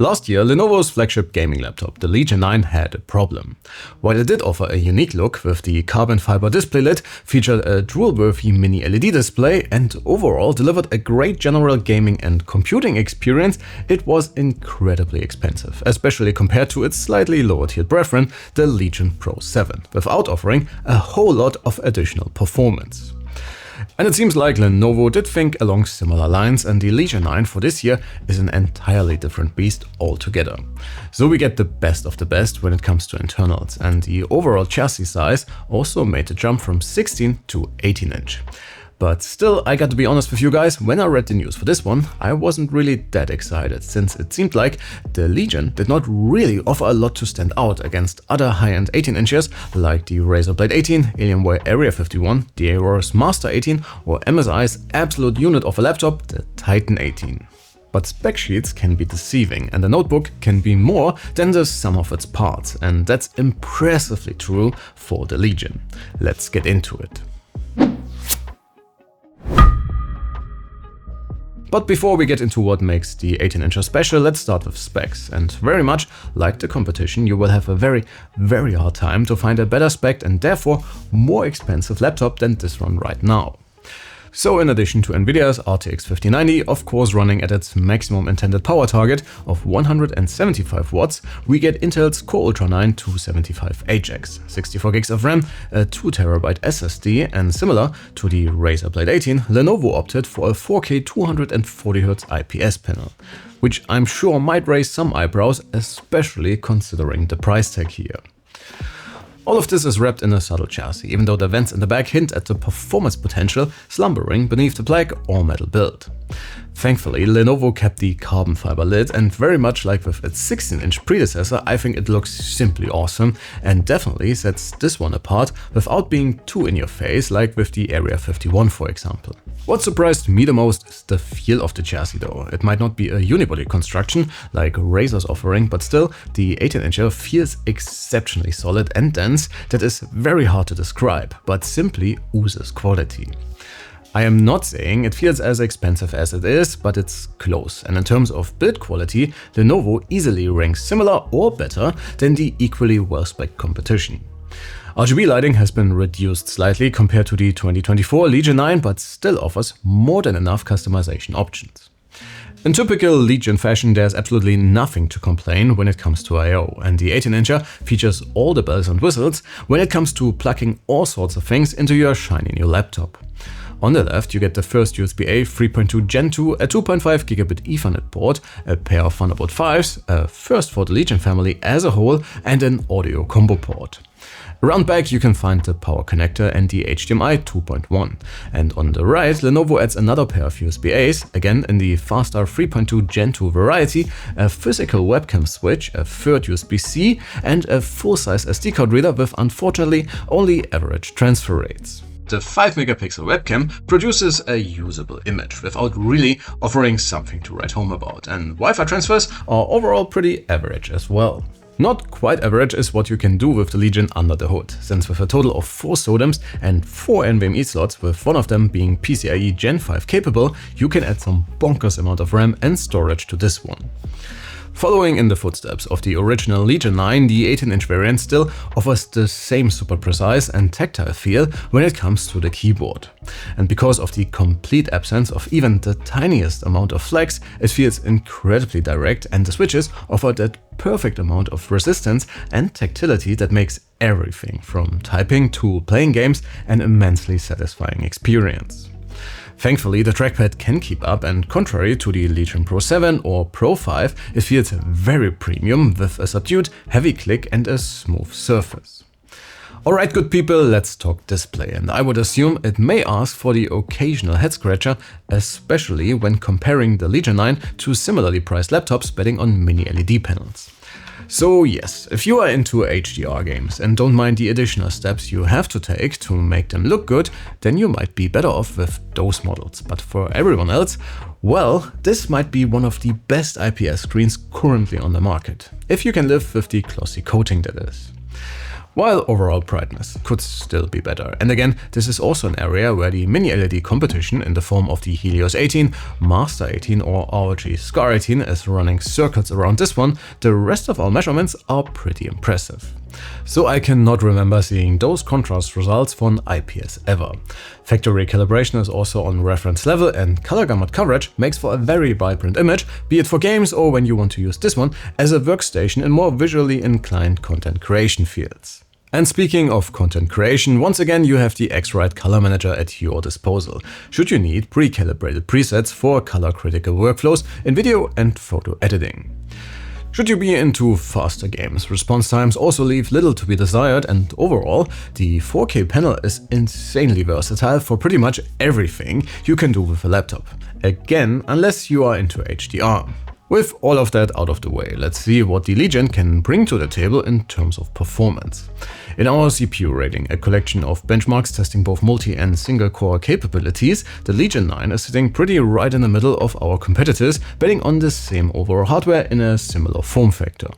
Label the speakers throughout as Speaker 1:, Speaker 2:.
Speaker 1: Last year, Lenovo's flagship gaming laptop, the Legion 9, had a problem. While it did offer a unique look with the carbon fiber display lid, featured a drool-worthy mini LED display, and overall delivered a great general gaming and computing experience, it was incredibly expensive, especially compared to its slightly lower-tiered brethren, the Legion Pro 7, without offering a whole lot of additional performance. And it seems like Lenovo did think along similar lines, and the Legion 9 for this year is an entirely different beast altogether. So we get the best of the best when it comes to internals, and the overall chassis size also made the jump from 16 to 18 inch. But still, I got to be honest with you guys, when I read the news for this one, I wasn't really that excited, since it seemed like the Legion did not really offer a lot to stand out against other high-end 18 inches like the Razer Blade 18, Alienware Area 51, the Aorus Master 18 or MSI's absolute unit of a laptop, the Titan 18. But spec sheets can be deceiving, and a notebook can be more than the sum of its parts, and that's impressively true for the Legion. Let's get into it. But before we get into what makes the 18-incher special, let's start with specs. And very much like the competition, you will have a very hard time to find a better spec and therefore more expensive laptop than this one right now. So in addition to Nvidia's RTX 5090, of course running at its maximum intended power target of 175 watts, we get Intel's Core Ultra 9 275HX, 64 gigs of RAM, a 2TB SSD, and similar to the Razer Blade 18, Lenovo opted for a 4K 240Hz IPS panel, which I'm sure might raise some eyebrows, especially considering the price tag here. All of this is wrapped in a subtle chassis, even though the vents in the back hint at the performance potential slumbering beneath the black all-metal build. Thankfully, Lenovo kept the carbon fiber lid, and very much like with its 16-inch predecessor, I think it looks simply awesome and definitely sets this one apart without being too in your face like with the Area 51 for example. What surprised me the most is the feel of the chassis though. It might not be a unibody construction like Razer's offering, but still the 18-incher feels exceptionally solid and dense that is very hard to describe, but simply oozes quality. I am not saying it feels as expensive as it is, but it's close, and in terms of build quality, Lenovo easily ranks similar or better than the equally well-spec'd competition. RGB lighting has been reduced slightly compared to the 2024 Legion 9, but still offers more than enough customization options. In typical Legion fashion, there's absolutely nothing to complain when it comes to I/O, and the 18-incher features all the bells and whistles when it comes to plugging all sorts of things into your shiny new laptop. On the left, you get the first USB-A 3.2 Gen 2, a 2.5 gigabit Ethernet port, a pair of Thunderbolt 5s, a first for the Legion family as a whole, and an audio combo port. Around back you can find the power connector and the HDMI 2.1. And on the right, Lenovo adds another pair of USB-As, again in the faster 3.2 Gen 2 variety, a physical webcam switch, a third USB-C, and a full-size SD card reader with unfortunately only average transfer rates. The 5-megapixel webcam produces a usable image without really offering something to write home about, and Wi-Fi transfers are overall pretty average as well. Not quite average is what you can do with the Legion under the hood, since with a total of 4 SODIMMs and 4 NVMe slots, with one of them being PCIe Gen 5 capable, you can add some bonkers amount of RAM and storage to this one. Following in the footsteps of the original Legion 9, the 18-inch variant still offers the same super precise and tactile feel when it comes to the keyboard. And because of the complete absence of even the tiniest amount of flex, it feels incredibly direct, and the switches offer that perfect amount of resistance and tactility that makes everything from typing to playing games an immensely satisfying experience. Thankfully, the trackpad can keep up, and contrary to the Legion Pro 7 or Pro 5, it feels very premium with a subdued, heavy click and a smooth surface. Alright good people, let's talk display, and I would assume it may ask for the occasional head scratcher, especially when comparing the Legion 9 to similarly priced laptops betting on mini LED panels. So yes, if you are into HDR games and don't mind the additional steps you have to take to make them look good, then you might be better off with those models. But for everyone else, well, this might be one of the best IPS screens currently on the market, if you can live with the glossy coating that is. while overall brightness could still be better. And again, this is also an area where the mini LED competition in the form of the Helios 18, Master 18 or ROG Scar 18 is running circles around this one. The rest of our measurements are pretty impressive. So I cannot remember seeing those contrast results for an IPS ever. Factory calibration is also on reference level, and color gamut coverage makes for a very vibrant image, be it for games or when you want to use this one as a workstation in more visually inclined content creation fields. And speaking of content creation, once again you have the X-Rite Color Manager at your disposal, should you need pre-calibrated presets for color-critical workflows in video and photo editing. Should you be into faster games, response times also leave little to be desired, and overall, the 4K panel is insanely versatile for pretty much everything you can do with a laptop. Again, unless you are into HDR. With all of that out of the way, let's see what the Legion can bring to the table in terms of performance. In our CPU rating, a collection of benchmarks testing both multi and single core capabilities, the Legion 9 is sitting pretty right in the middle of our competitors, betting on the same overall hardware in a similar form factor.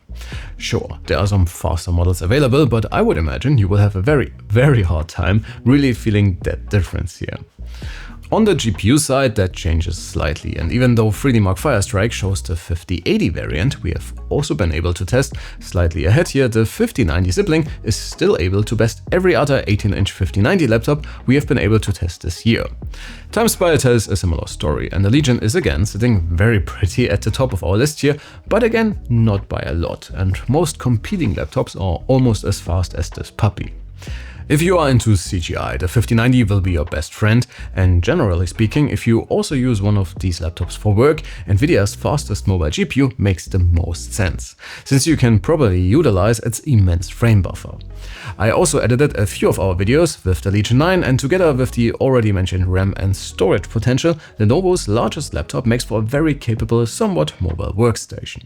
Speaker 1: Sure, there are some faster models available, but I would imagine you will have a very hard time really feeling that difference here. On the GPU side, that changes slightly, and even though 3D Mark Firestrike shows the 5080 variant, we have also been able to test slightly ahead here. The 5090 sibling is still able to best every other 18-inch 5090 laptop we have been able to test this year. Time Spy tells a similar story, and the Legion is again sitting very pretty at the top of our list here, but again not by a lot, and most competing laptops are almost as fast as this puppy. If you are into CGI, the 5090 will be your best friend, and generally speaking, if you also use one of these laptops for work, Nvidia's fastest mobile GPU makes the most sense, since you can probably utilize its immense frame buffer. I also edited a few of our videos with the Legion 9, and together with the already mentioned RAM and storage potential, Lenovo's largest laptop makes for a very capable, somewhat mobile workstation.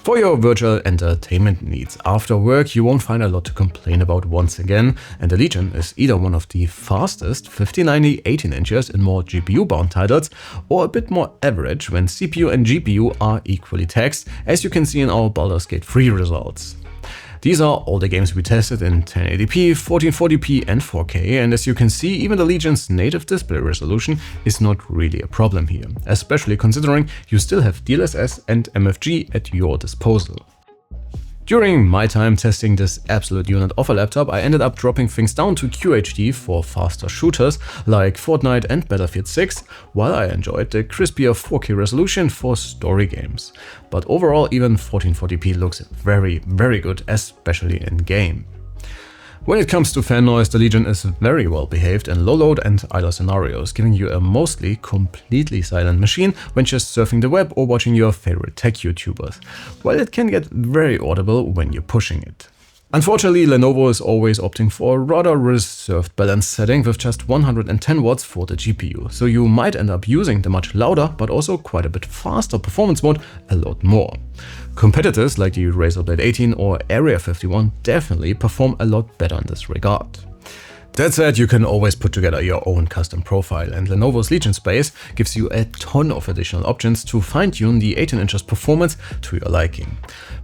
Speaker 1: For your virtual entertainment needs after work, you won't find a lot to complain about once again, and the Legion is either one of the fastest 5090 18 inches in more GPU-bound titles, or a bit more average when CPU and GPU are equally taxed, as you can see in our Baldur's Gate 3 results. These are all the games we tested in 1080p, 1440p and 4K, and as you can see, even the Legion's native display resolution is not really a problem here, especially considering you still have DLSS and MFG at your disposal. During my time testing this absolute unit of a laptop, I ended up dropping things down to QHD for faster shooters like Fortnite and Battlefield 6, while I enjoyed the crispier 4K resolution for story games. But overall, even 1440p looks very good, especially in game. When it comes to fan noise, the Legion is very well behaved in low load and idle scenarios, giving you a mostly completely silent machine when just surfing the web or watching your favorite tech YouTubers, while it can get very audible when you're pushing it. Unfortunately, Lenovo is always opting for a rather reserved balance setting with just 110 watts for the GPU, so you might end up using the much louder but also quite a bit faster performance mode a lot more. Competitors like the Razer Blade 18 or Area 51 definitely perform a lot better in this regard. That said, you can always put together your own custom profile, and Lenovo's Legion Space gives you a ton of additional options to fine-tune the 18 inches performance to your liking.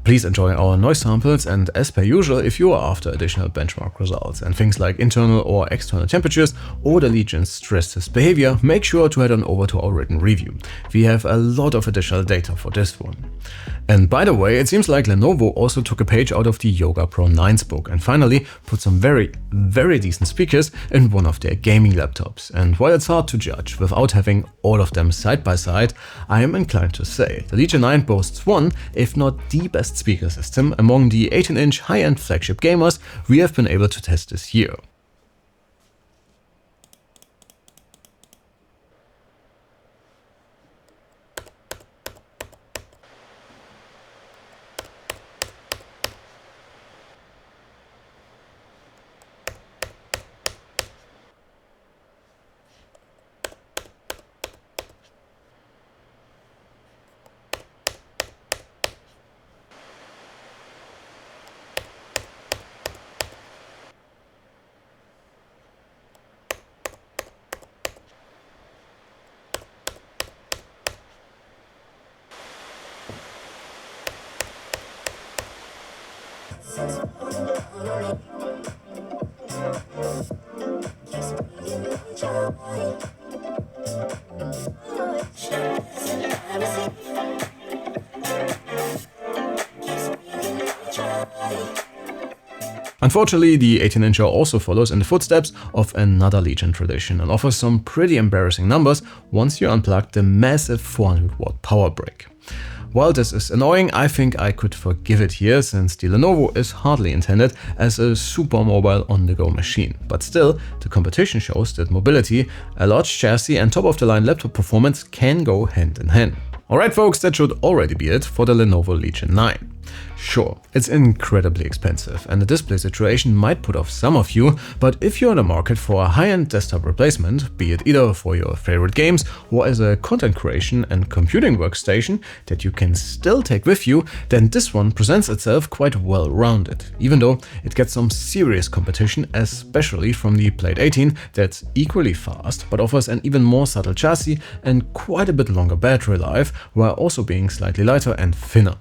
Speaker 1: Please enjoy our noise samples, and as per usual, if you are after additional benchmark results and things like internal or external temperatures or the Legion's stress test behavior, make sure to head on over to our written review. We have a lot of additional data for this one. And by the way, it seems like Lenovo also took a page out of the Yoga Pro 9's book and finally put some very decent speakers in one of their gaming laptops. And while it's hard to judge without having all of them side by side, I am inclined to say the Legion 9 boasts one, if not the best speaker system among the 18-inch high-end flagship gamers we have been able to test this year. Unfortunately, the 18-incher also follows in the footsteps of another Legion tradition and offers some pretty embarrassing numbers once you unplug the massive 400-watt power brick. While this is annoying, I think I could forgive it here, since the Lenovo is hardly intended as a super mobile on-the-go machine. But still, the competition shows that mobility, a large chassis and top-of-the-line laptop performance can go hand in hand. Alright folks, that should already be it for the Lenovo Legion 9. Sure, it's incredibly expensive and the display situation might put off some of you, but if you're in the market for a high-end desktop replacement, be it either for your favorite games or as a content creation and computing workstation that you can still take with you, then this one presents itself quite well-rounded, even though it gets some serious competition, especially from the Plate 18 that's equally fast but offers an even more subtle chassis and quite a bit longer battery life, while also being slightly lighter and thinner.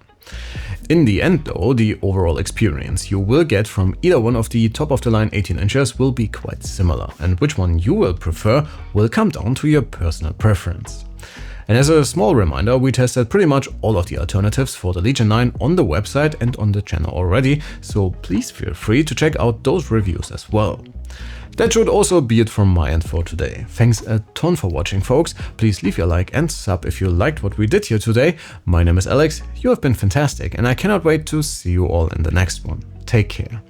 Speaker 1: In the end though, the overall experience you will get from either one of the top-of-the-line 18-inchers will be quite similar, and which one you will prefer will come down to your personal preference. And as a small reminder, we tested pretty much all of the alternatives for the Legion 9 on the website and on the channel already, so please feel free to check out those reviews as well. That should also be it from my end for today. Thanks a ton for watching folks, please leave your like and sub if you liked what we did here today. My name is Alex, you have been fantastic and I cannot wait to see you all in the next one. Take care.